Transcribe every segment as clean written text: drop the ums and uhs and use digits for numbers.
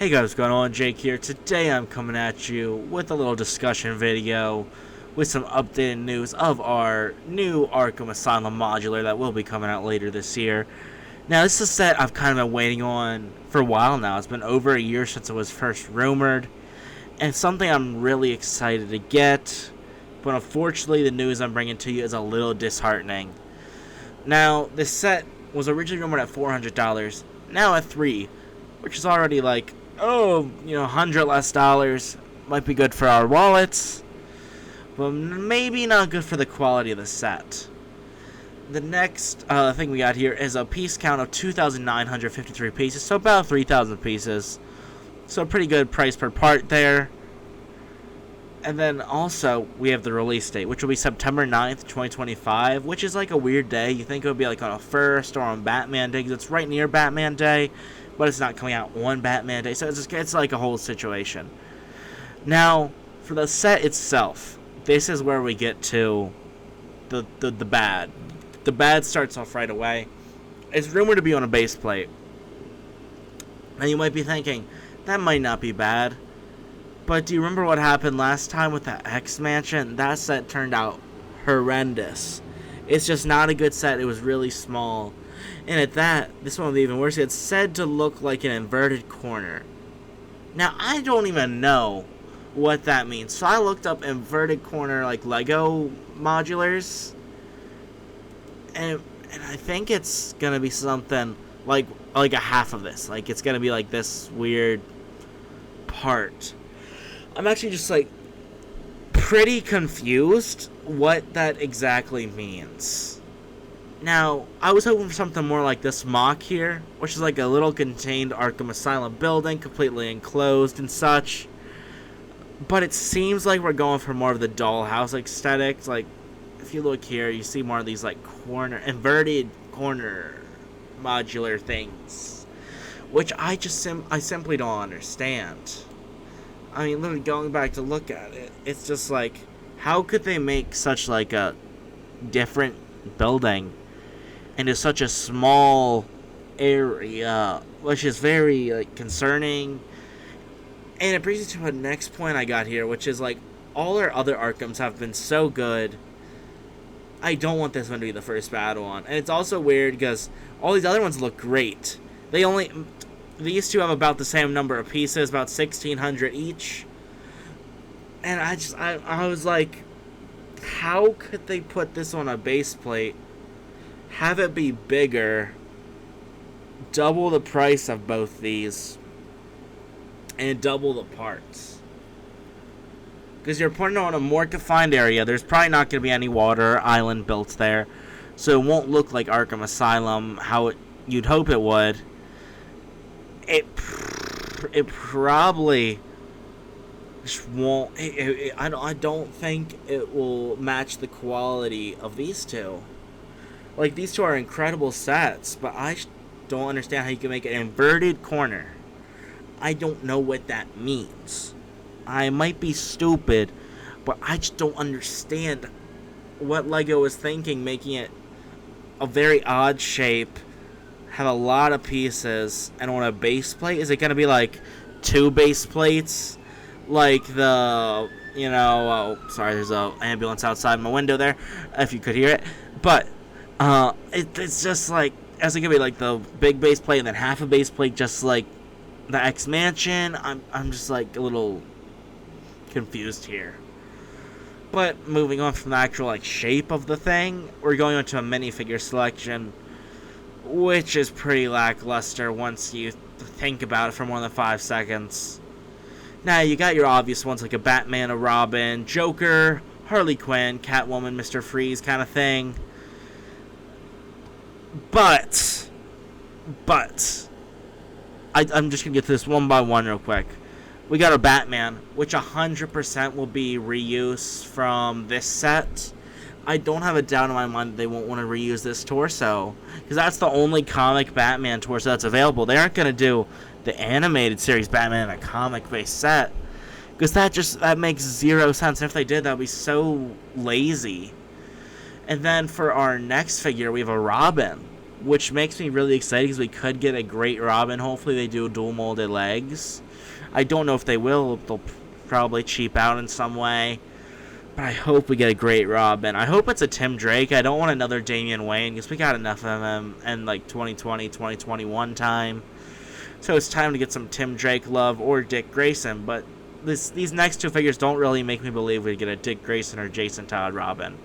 Hey guys, what's going on? Jake here. Today I'm coming at you with a little discussion video with some updated news of our new Arkham Asylum modular that will be coming out later this year. Now, this is a set I've kind of been waiting on for a while now. It's been over a year since it was first rumored, and it's something I'm really excited to get, but unfortunately the news I'm bringing to you is a little disheartening. Now, this set was originally rumored at $400, now at $300, which is already like, $100 less dollars. Might be good for our wallets, but maybe not good for the quality of the set. The next thing we got here is a piece count of 2,953 pieces, so about 3,000 pieces. So pretty good price per part there. And then also, we have the release date, which will be September 9th, 2025, which is like a weird day. You think it would be like on a 1st or on Batman Day, because it's right near Batman Day, but it's not coming out on Batman Day, so it's like a whole situation. Now, for the set itself, this is where we get to the bad. The bad starts off right away. It's rumored to be on a base plate. Now, you might be thinking, that might not be bad. But do you remember what happened last time with that X Mansion? That set turned out horrendous. It's just not a good set. It was really small. And at that, this one will be even worse. It's said to look like an inverted corner. Now, I don't even know what that means. So I looked up inverted corner, like Lego modulars. And I think it's going to be something like a half of this. Like, it's going to be like this weird part. I'm actually just like pretty confused what that exactly means. Now, I was hoping for something more like this mock here, which is like a little contained Arkham Asylum building, completely enclosed and such. But it seems like we're going for more of the dollhouse aesthetics. Like, if you look here, you see more of these like inverted corner modular things, which I simply don't understand. I mean, literally going back to look at it, it's just like, how could they make such like a different building into such a small area, which is very like concerning. And it brings me to the next point I got here, which is like, all our other Arkhams have been so good. I don't want this one to be the first bad one. And it's also weird because all these other ones look great. These two have about the same number of pieces, about 1,600 each. And I was like, how could they put this on a base plate, have it be bigger, double the price of both these, and double the parts? Because you're putting it on a more confined area. There's probably not going to be any water or island built there, so it won't look like Arkham Asylum how you'd hope it would. It probably just won't. I don't think it will match the quality of these two. Like, these two are incredible sets, but I don't understand how you can make an inverted corner. I don't know what that means. I might be stupid, but I just don't understand what Lego is thinking, making it a very odd shape, have a lot of pieces, and on a base plate. Is it going to be like 2 base plates? Like the, sorry, there's an ambulance outside my window there, if you could hear it. But it's just like, is it going to be like the big base plate and then half a base plate just like the X Mansion? I'm just like a little confused here. But moving on from the actual like shape of the thing, we're going on to a minifigure selection, which is pretty lackluster once you think about it for more than 5 seconds. Now, you got your obvious ones like a Batman, a Robin, Joker, Harley Quinn, Catwoman, Mr. Freeze kind of thing. But, I'm just going to get to this one by one real quick. We got a Batman, which 100% will be reuse from this set. I don't have a doubt in my mind that they won't want to reuse this torso, because that's the only comic Batman torso that's available. They aren't going to do the animated series Batman in a comic-based set, because that makes zero sense. And if they did, that would be so lazy. And then for our next figure, we have a Robin, which makes me really excited because we could get a great Robin. Hopefully they do dual molded legs. I don't know if they will. They'll probably cheap out in some way. But I hope we get a great Robin. I hope it's a Tim Drake. I don't want another Damian Wayne because we got enough of him in like 2020, 2021 time. So it's time to get some Tim Drake love or Dick Grayson. But these next two figures don't really make me believe we get a Dick Grayson or Jason Todd Robin.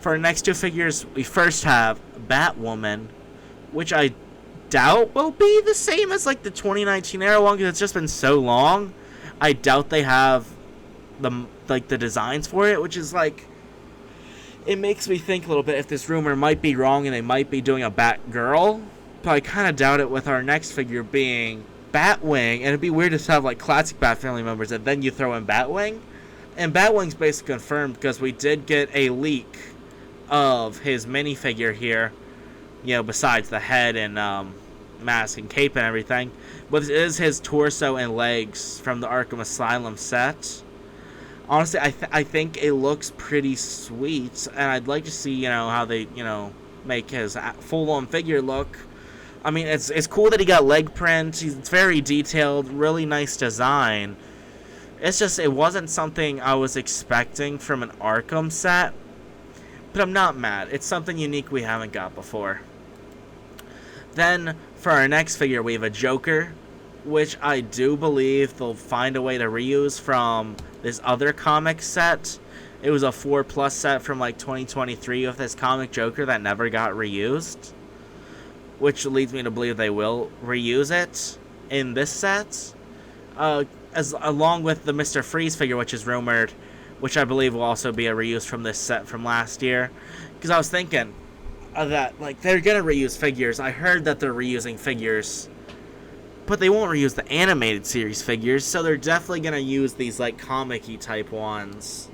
For our next two figures, we first have Batwoman, which I doubt will be the same as like the 2019 era one because it's just been so long. I doubt they have the designs for it, which is like, it makes me think a little bit if this rumor might be wrong and they might be doing a Batgirl. But I kind of doubt it with our next figure being Batwing, and it'd be weird to have like classic Bat family members and then you throw in Batwing. And Batwing's basically confirmed because we did get a leak of his minifigure here, besides the head and mask and cape and everything. But it is his torso and legs from the Arkham Asylum set. Honestly, I think it looks pretty sweet, and I'd like to see, how they, make his full-on figure look. I mean, it's cool that he got leg print. It's very detailed, really nice design. It's just, it wasn't something I was expecting from an Arkham set. But I'm not mad. It's something unique we haven't got before. Then, for our next figure, we have a Joker, which I do believe they'll find a way to reuse from this other comic set. It was a 4+ set from like 2023 with this comic Joker that never got reused, which leads me to believe they will reuse it in this set, along with the Mr. Freeze figure, which is rumored, which I believe will also be a reuse from this set from last year. Because I was thinking that like they're gonna reuse figures. I heard that they're reusing figures, but they won't reuse the animated series figures, so they're definitely gonna use these like comic-y type ones.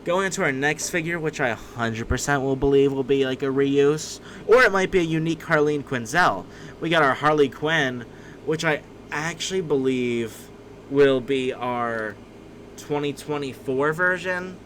Going into our next figure, which I 100% will believe will be like a reuse, or it might be a unique Harleen Quinzel. We got our Harley Quinn, which I actually believe will be our 2024 version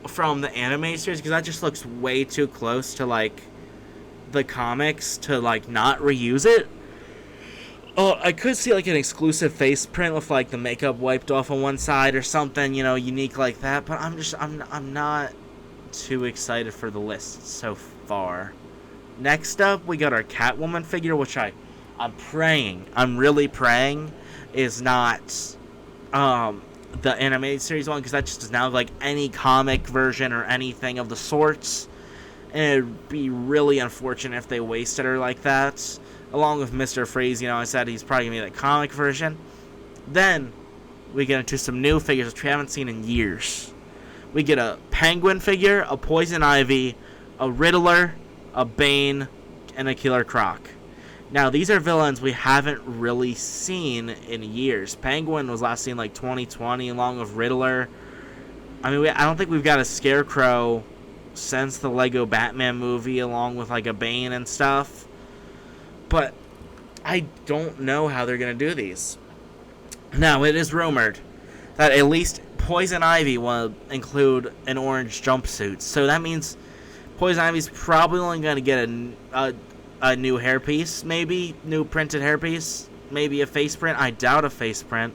from the animated series, because that just looks way too close to like the comics to like not reuse it. Oh, I could see like an exclusive face print with like the makeup wiped off on one side or something, unique like that. But I'm not too excited for the list so far. Next up, we got our Catwoman figure, which I'm really praying is not the animated series one, because that just does not have like any comic version or anything of the sorts. And it'd be really unfortunate if they wasted her like that. Along with Mr. Freeze, I said he's probably going to be the comic version. Then, we get into some new figures which we haven't seen in years. We get a Penguin figure, a Poison Ivy, a Riddler, a Bane, and a Killer Croc. Now, these are villains we haven't really seen in years. Penguin was last seen like 2020, along with Riddler. I mean, I don't think we've got a Scarecrow since the Lego Batman movie, along with like a Bane and stuff. But I don't know how they're going to do these. Now, it is rumored that at least Poison Ivy will include an orange jumpsuit. So that means Poison Ivy's probably only going to get a new hairpiece, maybe. New printed hairpiece. Maybe a face print. I doubt a face print.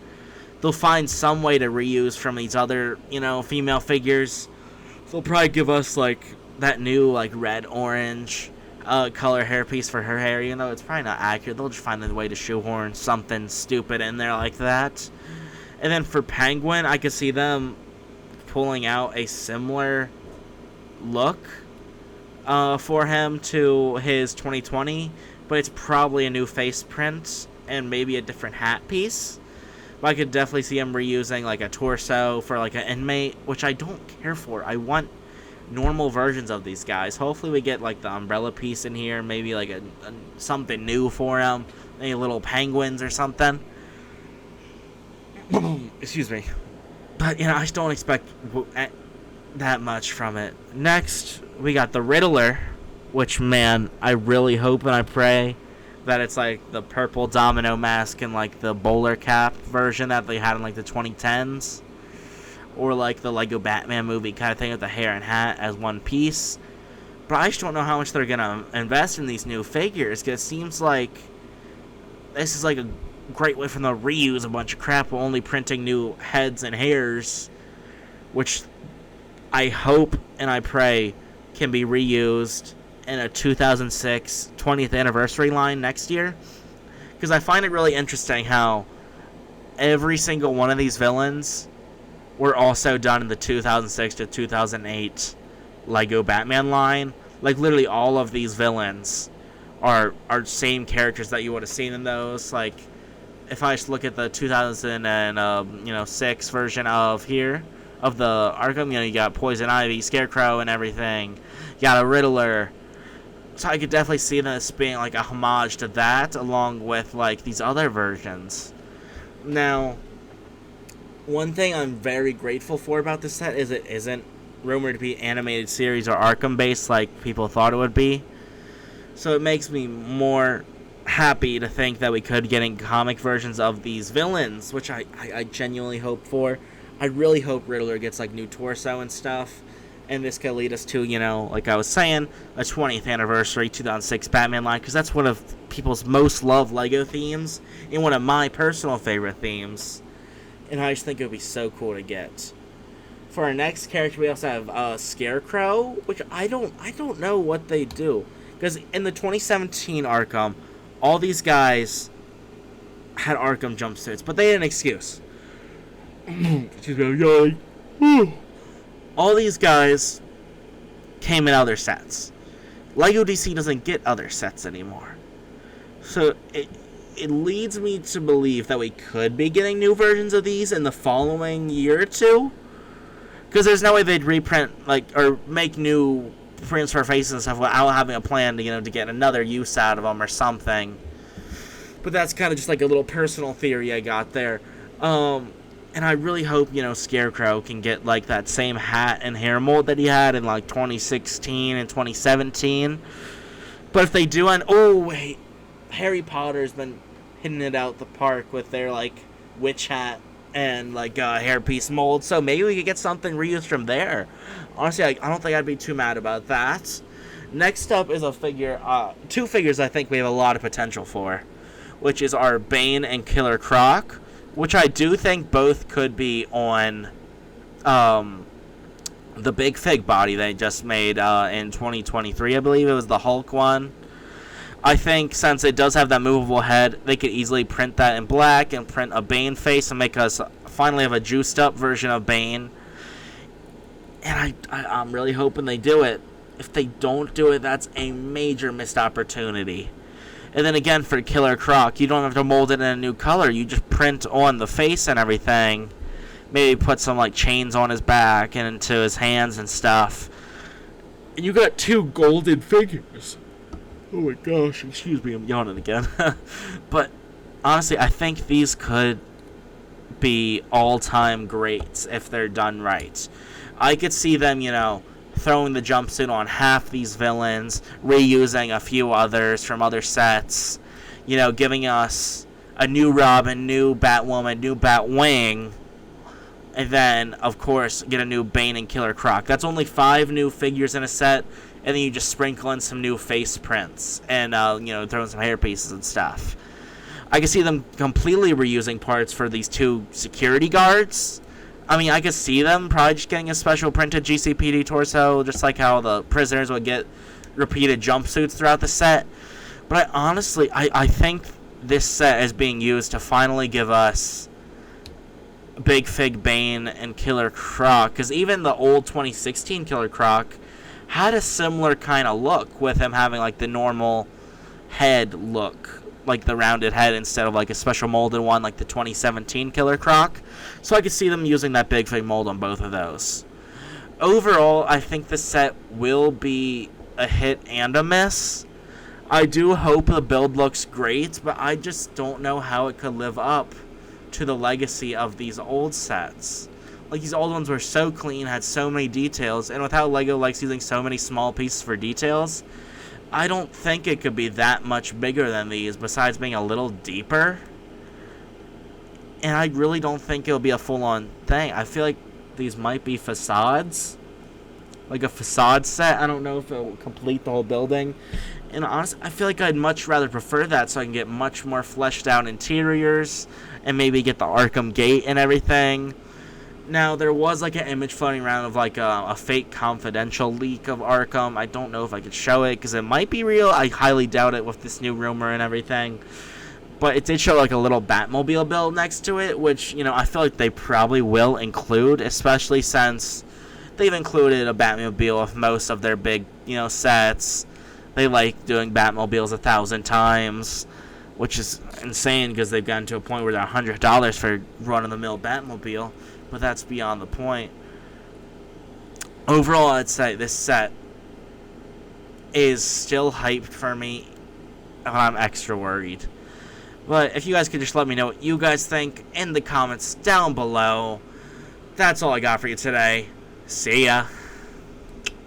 They'll find some way to reuse from these other, female figures. They'll probably give us, like, that new, like, red-orange color hairpiece for her hair. It's probably not accurate. They'll just find a way to shoehorn something stupid in there like that. And then for Penguin, I could see them pulling out a similar look for him to his 2020, but it's probably a new face print and maybe a different hat piece. But I could definitely see him reusing like a torso for like an inmate, which I don't care for. I want normal versions of these guys. Hopefully we get like the umbrella piece in here, maybe like a something new for him, maybe little penguins or something. Excuse me. But I just don't expect that much from it. Next, we got the Riddler, which, man, I really hope and I pray that it's like the purple domino mask and like the bowler cap version that they had in like the 2010s. Or like the Lego Batman movie kind of thing with the hair and hat as one piece. But I just don't know how much they're going to invest in these new figures, because it seems like this is like a great way for them to reuse a bunch of crap while only printing new heads and hairs, which I hope and I pray can be reused in a 2006 20th anniversary line next year. Because I find it really interesting how every single one of these villains were also done in the 2006 to 2008 Lego Batman line. Like, literally all of these villains are same characters that you would have seen in those. Like, if I just look at the 2006 version of the Arkham, you got Poison Ivy, Scarecrow, and everything. You got a Riddler. So I could definitely see this being like a homage to that, along with like these other versions. Now, one thing I'm very grateful for about this set is it isn't rumored to be animated series or Arkham based like people thought it would be. So it makes me more happy to think that we could get in comic versions of these villains, which I genuinely hope for. I really hope Riddler gets like new torso and stuff, and this could lead us to, like I was saying, a 20th anniversary 2006 Batman line, because that's one of people's most loved Lego themes and one of my personal favorite themes, and I just think it would be so cool to get. For our next character, we also have Scarecrow, which I don't know what they do, because in the 2017 Arkham, all these guys had Arkham jumpsuits, but they had an excuse. Excuse me, I'm yawning. All these guys came in other sets. Lego DC doesn't get other sets anymore. So it leads me to believe that we could be getting new versions of these in the following year or two. Because there's no way they'd reprint, or make new prints for faces and stuff without having a plan to, to get another use out of them or something. But that's kind of just like a little personal theory I got there. And I really hope, Scarecrow can get, like, that same hat and hair mold that he had in, like, 2016 and 2017. But if they do, Harry Potter's been hitting it out the park with their, like, witch hat and, like, hairpiece mold. So maybe we could get something reused from there. Honestly, I don't think I'd be too mad about that. Next up is a figure, two figures I think we have a lot of potential for, which is our Bane and Killer Croc, which I do think both could be on the Big Fig body they just made in 2023, I believe it was the Hulk one. I think since it does have that movable head, they could easily print that in black and print a Bane face and make us finally have a juiced up version of Bane. And I'm really hoping they do it. If they don't do it, that's a major missed opportunity. And then again, for Killer Croc, you don't have to mold it in a new color. You just print on the face and everything. Maybe put some, like, chains on his back and into his hands and stuff. And you got two golden figures. Oh my gosh, excuse me, I'm yawning again. But, honestly, I think these could be all-time greats if they're done right. I could see them, throwing the jumpsuit on half these villains, reusing a few others from other sets, giving us a new Robin, new Batwoman, new Batwing, and then, of course, get a new Bane and Killer Croc. That's only 5 new figures in a set, and then you just sprinkle in some new face prints and, throw in some hair pieces and stuff. I can see them completely reusing parts for these 2 security guards. I mean, I could see them probably just getting a special printed GCPD torso, just like how the prisoners would get repeated jumpsuits throughout the set. But I think this set is being used to finally give us Big Fig Bane and Killer Croc, because even the old 2016 Killer Croc had a similar kind of look, with him having like the normal head look, like the rounded head instead of like a special molded one like the 2017 Killer Croc. So I could see them using that Big Fig mold on both of those. Overall, I think the set will be a hit and a miss. I do hope the build looks great, but I just don't know how it could live up to the legacy of these old sets. Like, these old ones were so clean, had so many details, and with how LEGO likes using so many small pieces for details, I don't think it could be that much bigger than these, besides being a little deeper. And I really don't think it'll be a full-on thing. I feel like these might be facades, like a facade set. I don't know if it will complete the whole building. And honestly, I feel like I'd much rather prefer that, so I can get much more fleshed out interiors and maybe get the Arkham gate and everything. Now, there was like an image floating around of like a fake confidential leak of Arkham. I don't know if I could show it because it might be real. I highly doubt it with this new rumor and everything. But it did show like a little Batmobile build next to it, which, you know, I feel like they probably will include, especially since they've included a Batmobile with most of their big, you know, sets. They like doing Batmobiles 1,000 times, which is insane because they've gotten to a point where they're $100 for run-of-the-mill Batmobile, but that's beyond the point. Overall, I'd say this set is still hyped for me, and I'm extra worried. But if you guys could just let me know what you guys think in the comments down below. That's all I got for you today. See ya.